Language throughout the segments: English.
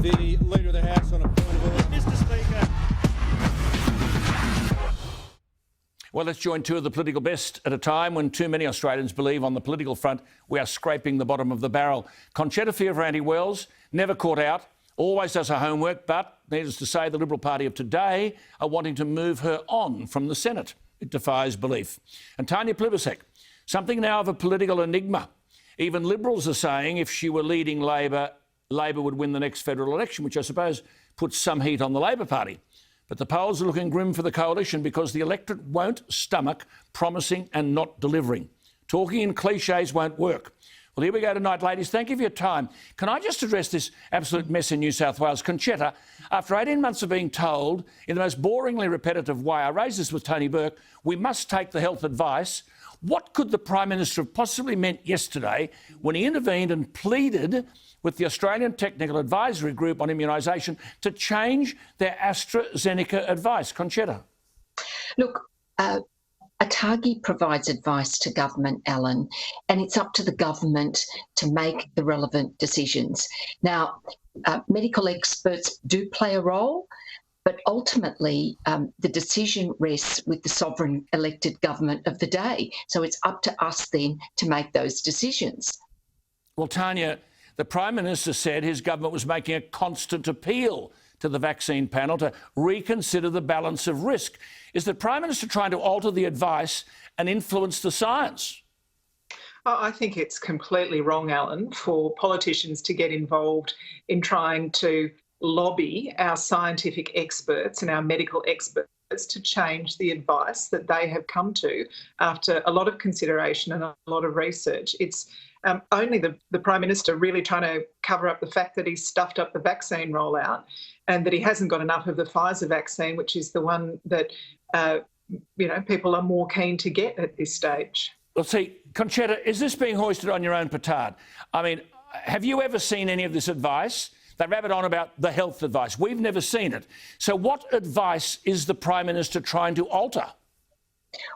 The Leader of the House on a point of order. Mr Speaker. Well, let's join two of the political best at a time when too many Australians believe on the political front we are scraping the bottom of the barrel. Concetta Fierravanti-Wells, never caught out, always does her homework, but needless to say, the Liberal Party of today are wanting to move her on from the Senate. It defies belief. And Tanya Plibersek, something now of a political enigma. Even Liberals are saying if she were leading Labor, Labor would win the next federal election, which I suppose puts some heat on the Labor Party. But the polls are looking grim for the coalition because the electorate won't stomach promising and not delivering. Talking in cliches won't work. Well, here we go tonight, ladies. Thank you for your time. Can I just address this absolute mess in New South Wales? Concetta, after 18 months of being told in the most boringly repetitive way, I raised this with Tony Burke, we must take the health advice. What could the Prime Minister have possibly meant yesterday when he intervened and pleaded with the Australian Technical Advisory Group on immunisation to change their AstraZeneca advice? Concetta. Look, ATAGI provides advice to government, Alan, and it's up to the government to make the relevant decisions. Now, medical experts do play a role, but ultimately the decision rests with the sovereign elected government of the day. So it's up to us then to make those decisions. Well, Tanya, the Prime Minister said his government was making a constant appeal to the vaccine panel to reconsider the balance of risk. Is the Prime Minister trying to alter the advice and influence the science? I think it's completely wrong, Alan, for politicians to get involved in trying to lobby our scientific experts and our medical experts to change the advice that they have come to after a lot of consideration and a lot of research. It's only the Prime Minister really trying to cover up the fact that he's stuffed up the vaccine rollout and that he hasn't got enough of the Pfizer vaccine, which is the one that, people are more keen to get at this stage. Well, see, Concetta, is this being hoisted on your own petard? I mean, have you ever seen any of this advice? They rabbit on about the health advice. We've never seen it. So what advice is the Prime Minister trying to alter?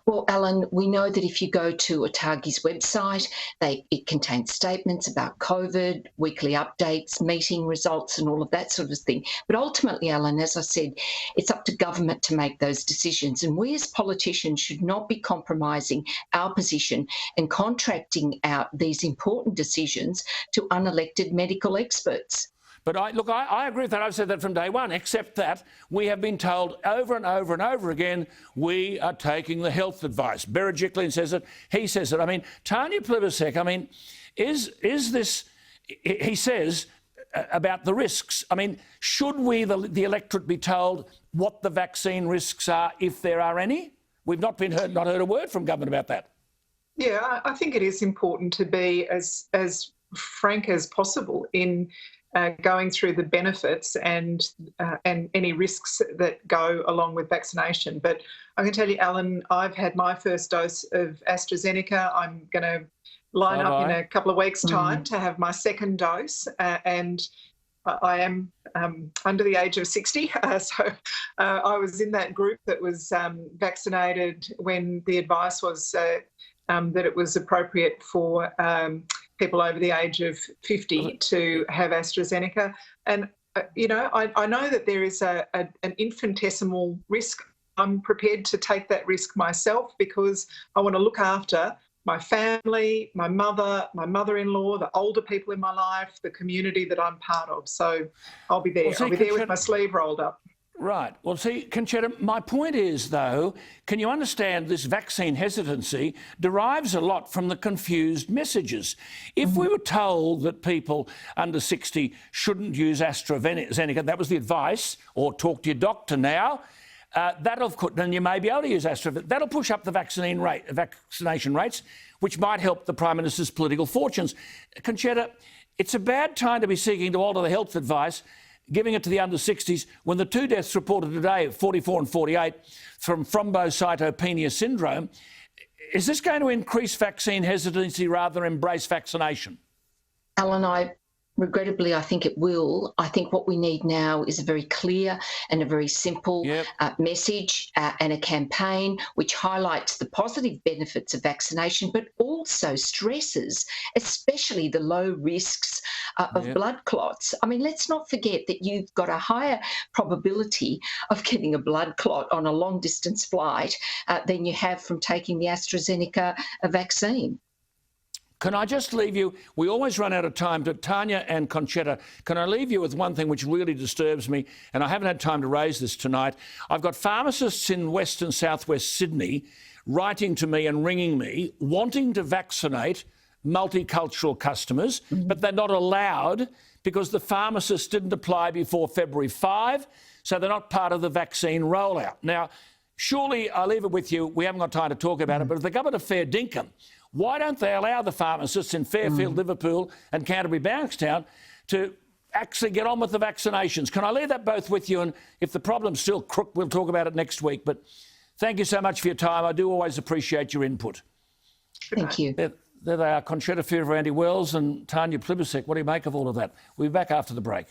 Well, Alan, we know that if you go to ATAGI's website, it contains statements about COVID, weekly updates, meeting results and all of that sort of thing. But ultimately, Alan, as I said, it's up to government to make those decisions. And we as politicians should not be compromising our position and contracting out these important decisions to unelected medical experts. But I agree with that. I've said that from day one, except that we have been told over and over and over again, we are taking the health advice. Berejiklian says it, he says it. I mean, Tanya Plibersek, I mean, is this, he says, about the risks. I mean, should we, the electorate, be told what the vaccine risks are, if there are any? We've not heard a word from government about that. Yeah, I think it is important to be as frank as possible in going through the benefits and any risks that go along with vaccination. But I can tell you, Alan, I've had my first dose of AstraZeneca. I'm going to line up in a couple of weeks' time to have my second dose, and I am under the age of 60, so I was in that group that was vaccinated when the advice was that it was appropriate for people over the age of 50 to have AstraZeneca. And, I know that there is an infinitesimal risk. I'm prepared to take that risk myself because I want to look after my family, my mother-in-law, the older people in my life, the community that I'm part of. So I'll be there. Well, see, I'll be there with my sleeve rolled up. Right. Well, see, Concetta, my point is, though, can you understand this vaccine hesitancy derives a lot from the confused messages? If we were told that people under 60 shouldn't use AstraZeneca, that was the advice, or talk to your doctor now, then you may be able to use AstraZeneca. That'll push up the vaccination rates, which might help the Prime Minister's political fortunes. Concetta, it's a bad time to be seeking to alter the health advice, giving it to the under 60s when the two deaths reported today, 44 and 48, from thrombocytopenia syndrome. Is this going to increase vaccine hesitancy rather than embrace vaccination? Alan, I Regrettably, I think it will. I think what we need now is a very clear and a very simple message and a campaign which highlights the positive benefits of vaccination, but also stresses, especially the low risks of blood clots. I mean, let's not forget that you've got a higher probability of getting a blood clot on a long distance flight than you have from taking the AstraZeneca vaccine. Can I just leave you, we always run out of time, but Tanya and Concetta, can I leave you with one thing which really disturbs me, and I haven't had time to raise this tonight. I've got pharmacists in West and Southwest Sydney writing to me and ringing me, wanting to vaccinate multicultural customers, but they're not allowed because the pharmacists didn't apply before February 5, so they're not part of the vaccine rollout. Now, surely, I'll leave it with you, we haven't got time to talk about it, but if the government of fair dinkum, why don't they allow the pharmacists in Fairfield, Liverpool and Canterbury, Bankstown to actually get on with the vaccinations? Can I leave that both with you? And if the problem's still crook, we'll talk about it next week. But thank you so much for your time. I do always appreciate your input. Thank you. There they are, Concetta Fierravanti-Wells and Tanya Plibersek. What do you make of all of that? We'll be back after the break.